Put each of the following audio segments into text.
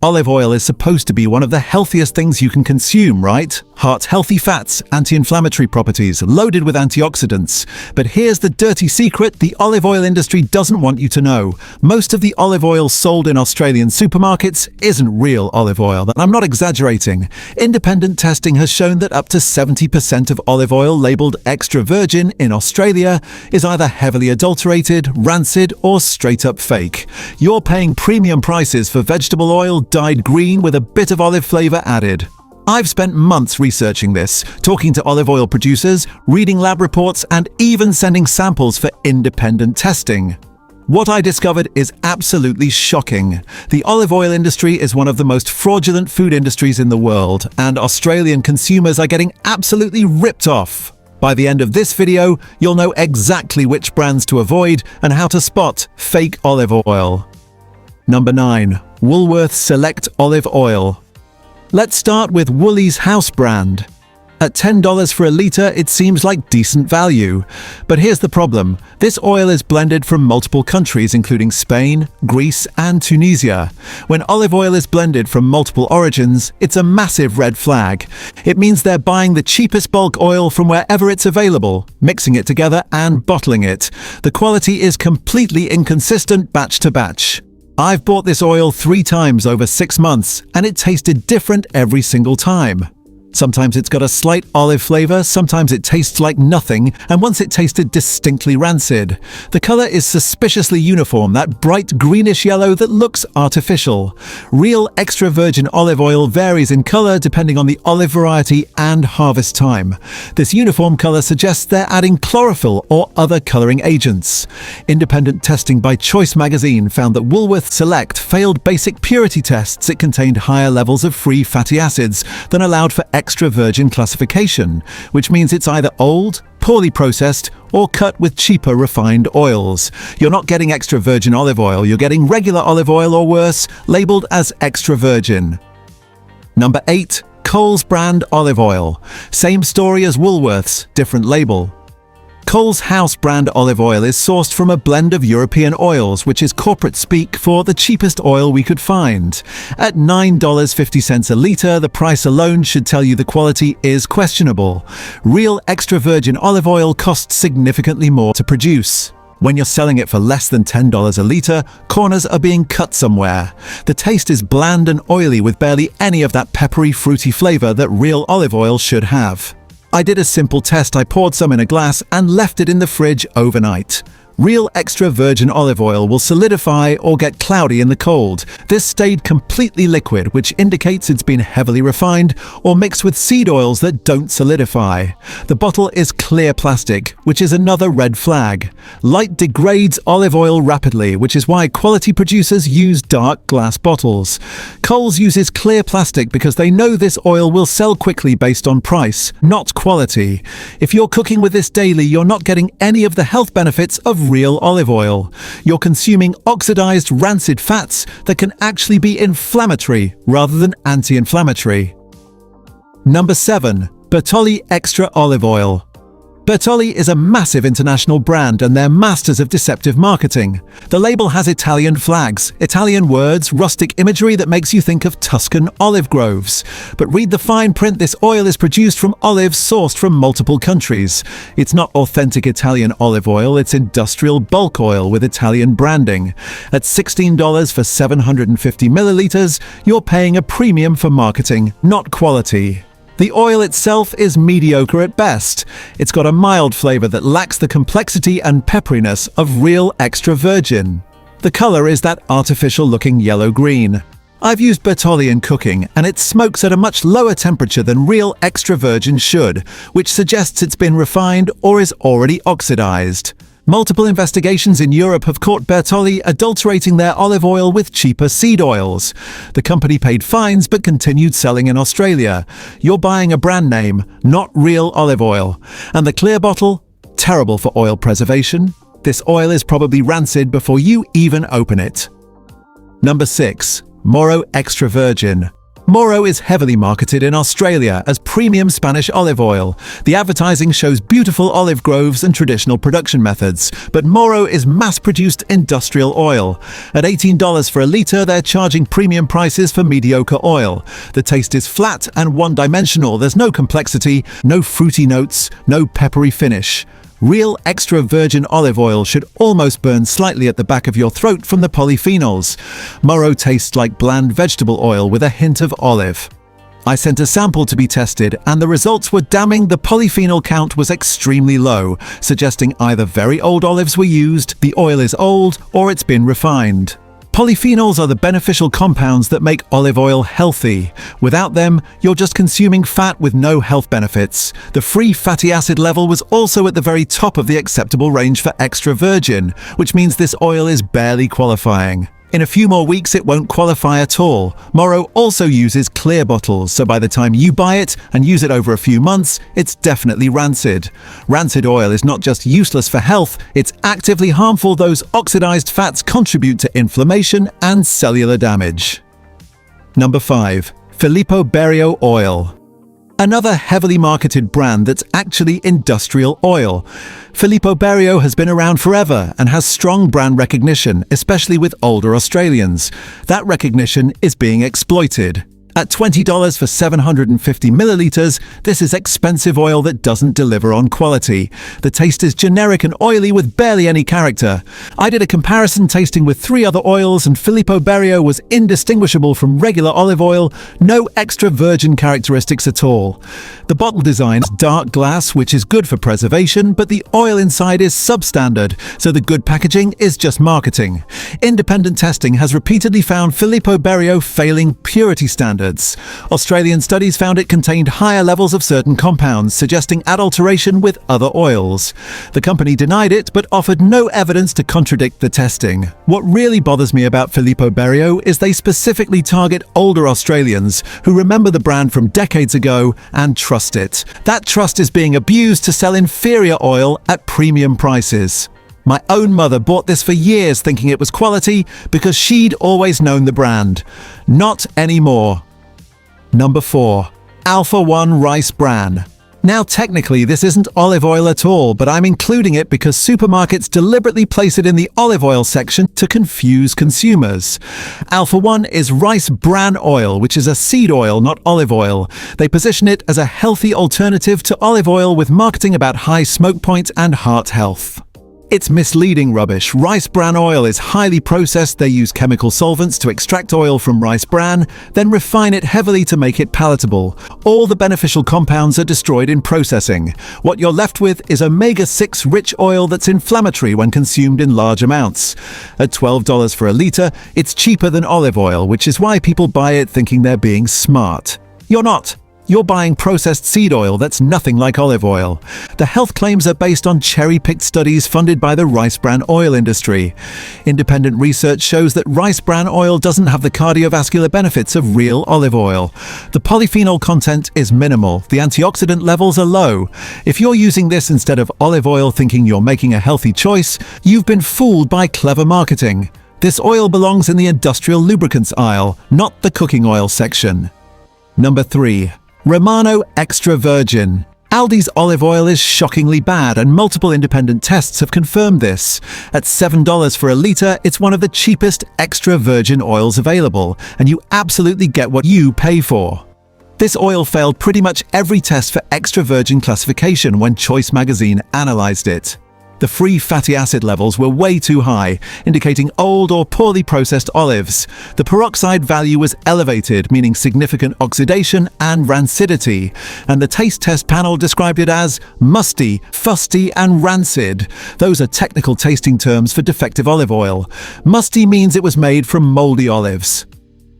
Olive oil is supposed to be one of the healthiest things you can consume, right? Heart-healthy fats, anti-inflammatory properties, loaded with antioxidants. But here's the dirty secret the olive oil industry doesn't want you to know. Most of the olive oil sold in Australian supermarkets isn't real olive oil, and I'm not exaggerating. Independent testing has shown that up to 70% of olive oil labelled extra virgin in Australia is either heavily adulterated, rancid, or straight-up fake. You're paying premium prices for vegetable oil dyed green with a bit of olive flavour added. I've spent months researching this, talking to olive oil producers, reading lab reports, and even sending samples for independent testing. What I discovered is absolutely shocking. The olive oil industry is one of the most fraudulent food industries in the world, and Australian consumers are getting absolutely ripped off. By the end of this video, you'll know exactly which brands to avoid and how to spot fake olive oil. Number 9. Woolworths Select Olive Oil. Let's start with Woolies house brand. At $10 for a litre, it seems like decent value. But here's the problem. This oil is blended from multiple countries, including Spain, Greece, and Tunisia. When olive oil is blended from multiple origins, it's a massive red flag. It means they're buying the cheapest bulk oil from wherever it's available, mixing it together and bottling it. The quality is completely inconsistent batch to batch. I've bought this oil 3 times over 6 months, and it tasted different every single time. Sometimes it's got a slight olive flavour, sometimes it tastes like nothing, and once it tasted distinctly rancid. The colour is suspiciously uniform, that bright greenish yellow that looks artificial. Real extra virgin olive oil varies in colour depending on the olive variety and harvest time. This uniform colour suggests they're adding chlorophyll or other colouring agents. Independent testing by Choice magazine found that Woolworths Select failed basic purity tests. It contained higher levels of free fatty acids than allowed for extra virgin classification, which means it's either old, poorly processed, or cut with cheaper refined oils. You're not getting extra virgin olive oil, you're getting regular olive oil or worse, labelled as extra virgin. Number 8. Coles brand olive oil. Same story as Woolworths, different label. Coles house brand olive oil is sourced from a blend of European oils, which is corporate speak for the cheapest oil we could find. At $9.50 a litre, the price alone should tell you the quality is questionable. Real extra virgin olive oil costs significantly more to produce. When you're selling it for less than $10 a litre, corners are being cut somewhere. The taste is bland and oily with barely any of that peppery, fruity flavour that real olive oil should have. I did a simple test. I poured some in a glass and left it in the fridge overnight. Real extra virgin olive oil will solidify or get cloudy in the cold. This stayed completely liquid, which indicates it's been heavily refined or mixed with seed oils that don't solidify. The bottle is clear plastic, which is another red flag. Light degrades olive oil rapidly, which is why quality producers use dark glass bottles. Coles uses clear plastic because they know this oil will sell quickly based on price, not quality. If you're cooking with this daily, you're not getting any of the health benefits of real olive oil. You're consuming oxidized, rancid fats that can actually be inflammatory rather than anti-inflammatory. Number 7. Bertolli Extra Olive Oil. Bertolli is a massive international brand and they're masters of deceptive marketing. The label has Italian flags, Italian words, rustic imagery that makes you think of Tuscan olive groves. But read the fine print, this oil is produced from olives sourced from multiple countries. It's not authentic Italian olive oil, it's industrial bulk oil with Italian branding. At $16 for 750 millilitres, you're paying a premium for marketing, not quality. The oil itself is mediocre at best. It's got a mild flavour that lacks the complexity and pepperiness of real extra virgin. The colour is that artificial-looking yellow-green. I've used Bertolli in cooking, and it smokes at a much lower temperature than real extra virgin should, which suggests it's been refined or is already oxidized. Multiple investigations in Europe have caught Bertolli adulterating their olive oil with cheaper seed oils. The company paid fines but continued selling in Australia. You're buying a brand name, not real olive oil. And the clear bottle? Terrible for oil preservation. This oil is probably rancid before you even open it. Number 6. Moro Extra Virgin. Moro is heavily marketed in Australia as premium Spanish olive oil. The advertising shows beautiful olive groves and traditional production methods, but Moro is mass-produced industrial oil. At $18 for a litre, they're charging premium prices for mediocre oil. The taste is flat and one-dimensional. There's no complexity, no fruity notes, no peppery finish. Real extra virgin olive oil should almost burn slightly at the back of your throat from the polyphenols. Moro tastes like bland vegetable oil with a hint of olive. I sent a sample to be tested, and the results were damning. The polyphenol count was extremely low, suggesting either very old olives were used, the oil is old, or it's been refined. Polyphenols are the beneficial compounds that make olive oil healthy. Without them, you're just consuming fat with no health benefits. The free fatty acid level was also at the very top of the acceptable range for extra virgin, which means this oil is barely qualifying. In a few more weeks, it won't qualify at all. Moro also uses clear bottles, so by the time you buy it and use it over a few months, it's definitely rancid. Rancid oil is not just useless for health, it's actively harmful. Those oxidized fats contribute to inflammation and cellular damage. Number 5. Filippo Berio oil. Another heavily marketed brand that's actually industrial oil. Filippo Berio has been around forever and has strong brand recognition, especially with older Australians. That recognition is being exploited. At $20 for 750 millilitres, this is expensive oil that doesn't deliver on quality. The taste is generic and oily with barely any character. I did a comparison tasting with 3 other oils, and Filippo Berio was indistinguishable from regular olive oil, no extra virgin characteristics at all. The bottle design is dark glass, which is good for preservation, but the oil inside is substandard, so the good packaging is just marketing. Independent testing has repeatedly found Filippo Berio failing purity standards. Australian studies found it contained higher levels of certain compounds, suggesting adulteration with other oils. The company denied it, but offered no evidence to contradict the testing. What really bothers me about Filippo Berio is they specifically target older Australians who remember the brand from decades ago and trust it. That trust is being abused to sell inferior oil at premium prices. My own mother bought this for years thinking it was quality because she'd always known the brand. Not anymore. Number 4. Alpha 1 Rice Bran. Now technically this isn't olive oil at all, but I'm including it because supermarkets deliberately place it in the olive oil section to confuse consumers. Alpha 1 is rice bran oil, which is a seed oil, not olive oil. They position it as a healthy alternative to olive oil with marketing about high smoke point and heart health. It's misleading rubbish. Rice bran oil is highly processed. They use chemical solvents to extract oil from rice bran, then refine it heavily to make it palatable. All the beneficial compounds are destroyed in processing. What you're left with is omega-6 rich oil that's inflammatory when consumed in large amounts. At $12 for a litre, it's cheaper than olive oil, which is why people buy it thinking they're being smart. You're not. You're buying processed seed oil that's nothing like olive oil. The health claims are based on cherry-picked studies funded by the rice bran oil industry. Independent research shows that rice bran oil doesn't have the cardiovascular benefits of real olive oil. The polyphenol content is minimal. The antioxidant levels are low. If you're using this instead of olive oil thinking you're making a healthy choice, you've been fooled by clever marketing. This oil belongs in the industrial lubricants aisle, not the cooking oil section. Number 3. Romano Extra Virgin. Aldi's olive oil is shockingly bad, and multiple independent tests have confirmed this. At $7 for a litre, it's one of the cheapest extra virgin oils available, and you absolutely get what you pay for. This oil failed pretty much every test for extra virgin classification when Choice magazine analysed it. The free fatty acid levels were way too high, indicating old or poorly processed olives. The peroxide value was elevated, meaning significant oxidation and rancidity, and the taste test panel described it as musty, fusty, and rancid. Those are technical tasting terms for defective olive oil. Musty means it was made from moldy olives.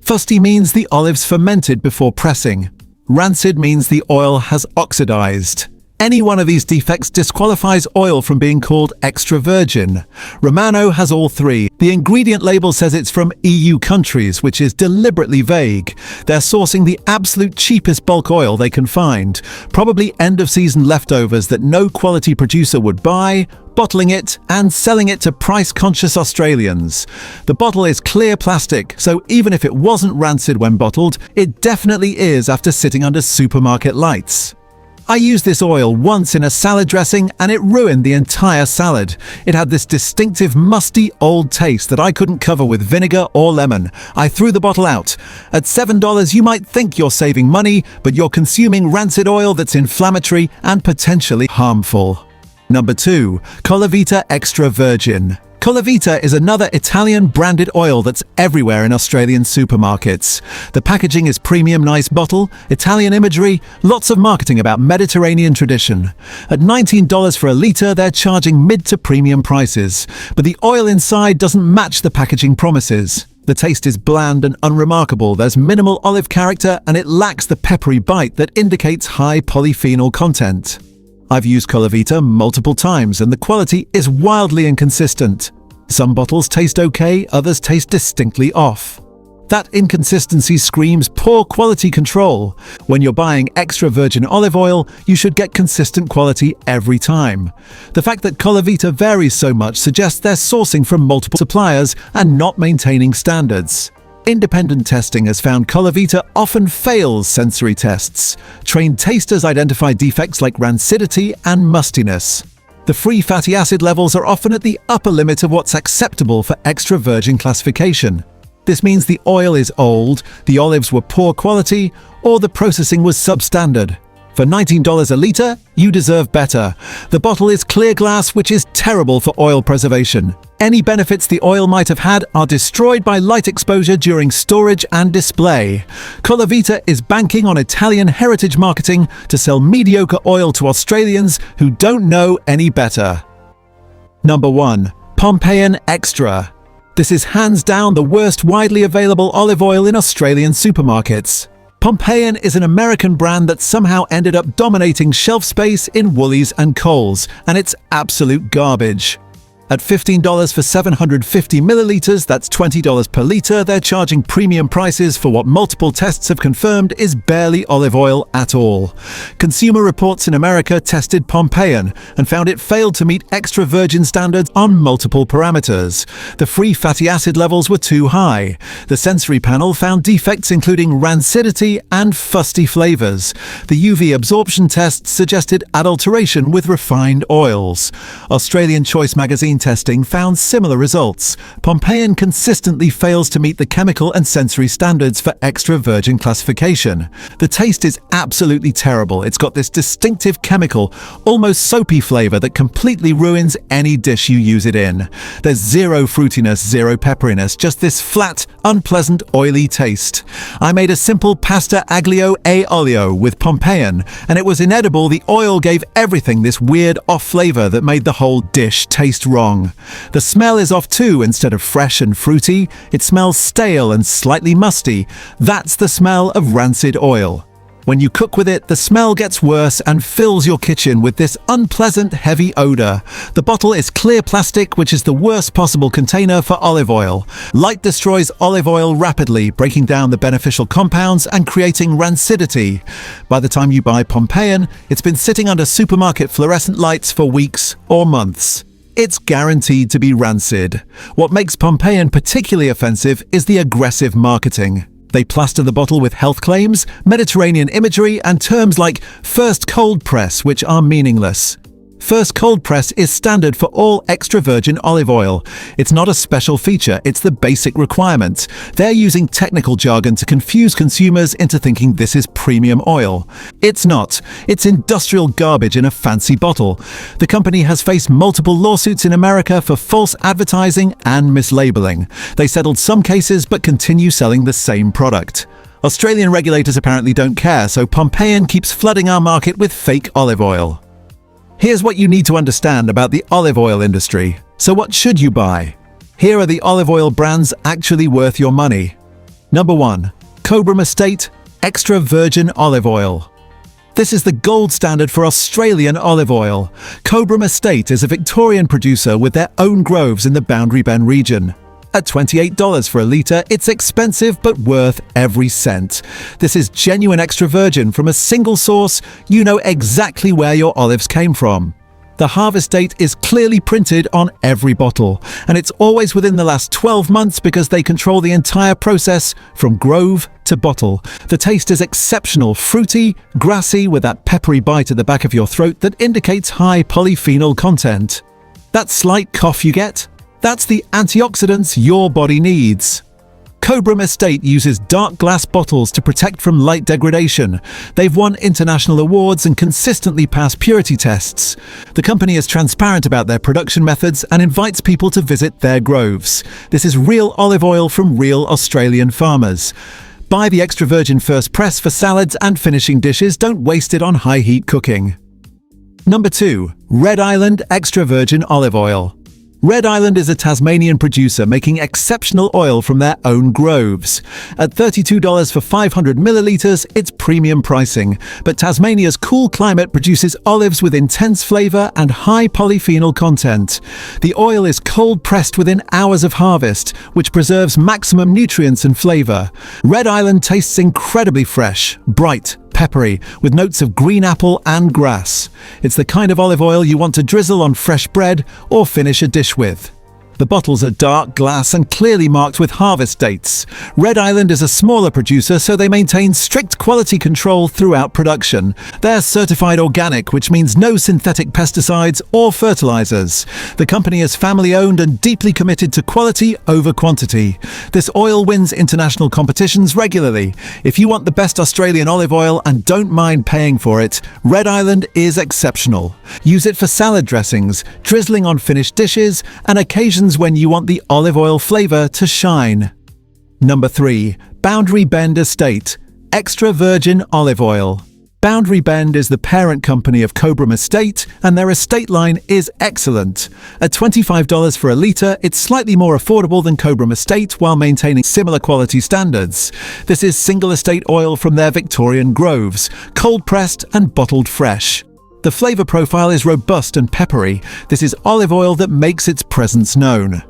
Fusty means the olives fermented before pressing. Rancid means the oil has oxidized. Any one of these defects disqualifies oil from being called extra virgin. Romano has all three. The ingredient label says it's from EU countries, which is deliberately vague. They're sourcing the absolute cheapest bulk oil they can find, probably end-of-season leftovers that no quality producer would buy, bottling it, and selling it to price-conscious Australians. The bottle is clear plastic, so even if it wasn't rancid when bottled, it definitely is after sitting under supermarket lights. I used this oil once in a salad dressing and it ruined the entire salad. It had this distinctive musty old taste that I couldn't cover with vinegar or lemon. I threw the bottle out. At $7 you might think you're saving money, but you're consuming rancid oil that's inflammatory and potentially harmful. Number 2. Colavita Extra Virgin. Colavita is another Italian branded oil that's everywhere in Australian supermarkets. The packaging is premium nice bottle, Italian imagery, lots of marketing about Mediterranean tradition. At $19 for a litre, they're charging mid to premium prices. But the oil inside doesn't match the packaging promises. The taste is bland and unremarkable, there's minimal olive character, and it lacks the peppery bite that indicates high polyphenol content. I've used Colavita multiple times and the quality is wildly inconsistent. Some bottles taste okay, others taste distinctly off. That inconsistency screams poor quality control. When you're buying extra virgin olive oil, you should get consistent quality every time. The fact that Colavita varies so much suggests they're sourcing from multiple suppliers and not maintaining standards. Independent testing has found Colavita often fails sensory tests. Trained tasters identify defects like rancidity and mustiness. The free fatty acid levels are often at the upper limit of what's acceptable for extra virgin classification. This means the oil is old, the olives were poor quality, or the processing was substandard. For $19 a litre, you deserve better. The bottle is clear glass, which is terrible for oil preservation. Any benefits the oil might have had are destroyed by light exposure during storage and display. Colavita is banking on Italian heritage marketing to sell mediocre oil to Australians who don't know any better. Number 1. Pompeian Extra. This is hands down the worst widely available olive oil in Australian supermarkets. Pompeian is an American brand that somehow ended up dominating shelf space in Woolies and Coles, and it's absolute garbage. At $15 for 750 millilitres, that's $20 per litre, they're charging premium prices for what multiple tests have confirmed is barely olive oil at all. Consumer Reports in America tested Pompeian and found it failed to meet extra virgin standards on multiple parameters. The free fatty acid levels were too high. The sensory panel found defects including rancidity and fusty flavours. The UV absorption test suggested adulteration with refined oils. Australian Choice magazine testing found similar results. Pompeian consistently fails to meet the chemical and sensory standards for extra virgin classification. The taste is absolutely terrible. It's got this distinctive chemical, almost soapy flavour that completely ruins any dish you use it in. There's zero fruitiness, zero pepperiness, just this flat, unpleasant, oily taste. I made a simple pasta aglio e olio with Pompeian, and it was inedible. The oil gave everything this weird off flavour that made the whole dish taste wrong. The smell is off too. Instead of fresh and fruity, it smells stale and slightly musty. That's the smell of rancid oil. When you cook with it, the smell gets worse and fills your kitchen with this unpleasant, heavy odour. The bottle is clear plastic, which is the worst possible container for olive oil. Light destroys olive oil rapidly, breaking down the beneficial compounds and creating rancidity. By the time you buy Pompeian, it's been sitting under supermarket fluorescent lights for weeks or months. It's guaranteed to be rancid. What makes Pompeian particularly offensive is the aggressive marketing. They plaster the bottle with health claims, Mediterranean imagery, and terms like first cold press, which are meaningless. First cold press is standard for all extra virgin olive oil. It's not a special feature, it's the basic requirement. They're using technical jargon to confuse consumers into thinking this is premium oil. It's not. It's industrial garbage in a fancy bottle. The company has faced multiple lawsuits in America for false advertising and mislabeling. They settled some cases but continue selling the same product. Australian regulators apparently don't care, so Pompeian keeps flooding our market with fake olive oil. Here's what you need to understand about the olive oil industry. So what should you buy? Here are the olive oil brands actually worth your money. Number 1. Cobram Estate Extra Virgin Olive Oil. This is the gold standard for Australian olive oil. Cobram Estate is a Victorian producer with their own groves in the Boundary Bend region. At $28 for a litre, it's expensive but worth every cent. This is genuine extra virgin from a single source. You know exactly where your olives came from. The harvest date is clearly printed on every bottle, and it's always within the last 12 months because they control the entire process from grove to bottle. The taste is exceptional, fruity, grassy, with that peppery bite at the back of your throat that indicates high polyphenol content. That slight cough you get? That's the antioxidants your body needs. Cobram Estate uses dark glass bottles to protect from light degradation. They've won international awards and consistently pass purity tests. The company is transparent about their production methods and invites people to visit their groves. This is real olive oil from real Australian farmers. Buy the extra virgin first press for salads and finishing dishes. Don't waste it on high heat cooking. Number 2. Red Island Extra Virgin Olive Oil. Red Island is a Tasmanian producer making exceptional oil from their own groves. At $32 for 500 millilitres, it's premium pricing, but Tasmania's cool climate produces olives with intense flavour and high polyphenol content. The oil is cold pressed within hours of harvest, which preserves maximum nutrients and flavour. Red Island tastes incredibly fresh, bright, peppery, with notes of green apple and grass. It's the kind of olive oil you want to drizzle on fresh bread or finish a dish with. The bottles are dark glass and clearly marked with harvest dates. Red Island is a smaller producer, so they maintain strict quality control throughout production. They're certified organic, which means no synthetic pesticides or fertilizers. The company is family-owned and deeply committed to quality over quantity. This oil wins international competitions regularly. If you want the best Australian olive oil and don't mind paying for it, Red Island is exceptional. Use it for salad dressings, drizzling on finished dishes, and occasionally when you want the olive oil flavour to shine. Number 3. Boundary Bend Estate Extra Virgin Olive Oil. Boundary Bend is the parent company of Cobram Estate, and their estate line is excellent. At $25 for a litre, it's slightly more affordable than Cobram Estate while maintaining similar quality standards. This is single estate oil from their Victorian groves, cold pressed and bottled fresh. The flavour profile is robust and peppery. This is olive oil that makes its presence known.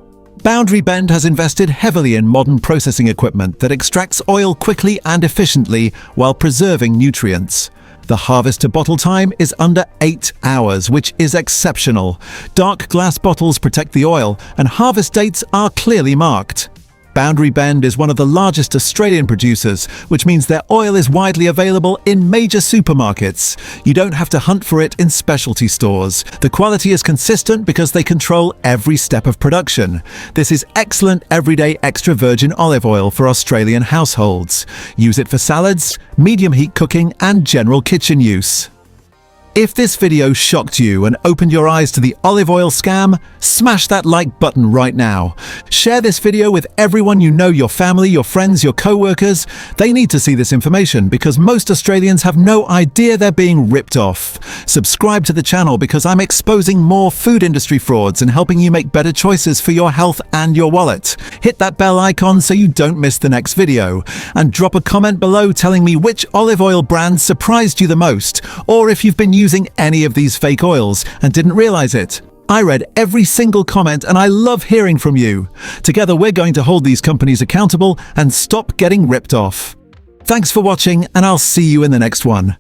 Boundary Bend has invested heavily in modern processing equipment that extracts oil quickly and efficiently while preserving nutrients. The harvest to bottle time is under 8 hours, which is exceptional. Dark glass bottles protect the oil, and harvest dates are clearly marked. Boundary Bend is one of the largest Australian producers, which means their oil is widely available in major supermarkets. You don't have to hunt for it in specialty stores. The quality is consistent because they control every step of production. This is excellent everyday extra virgin olive oil for Australian households. Use it for salads, medium heat cooking, and general kitchen use. If this video shocked you and opened your eyes to the olive oil scam, smash that like button right now. Share this video with everyone you know, your family, your friends, your co-workers. They need to see this information because most Australians have no idea they're being ripped off. Subscribe to the channel because I'm exposing more food industry frauds and helping you make better choices for your health and your wallet. Hit that bell icon so you don't miss the next video. And drop a comment below telling me which olive oil brand surprised you the most, or if you've been using any of these fake oils and didn't realize it. I read every single comment and I love hearing from you. Together we're going to hold these companies accountable and stop getting ripped off. Thanks for watching, and I'll see you in the next one.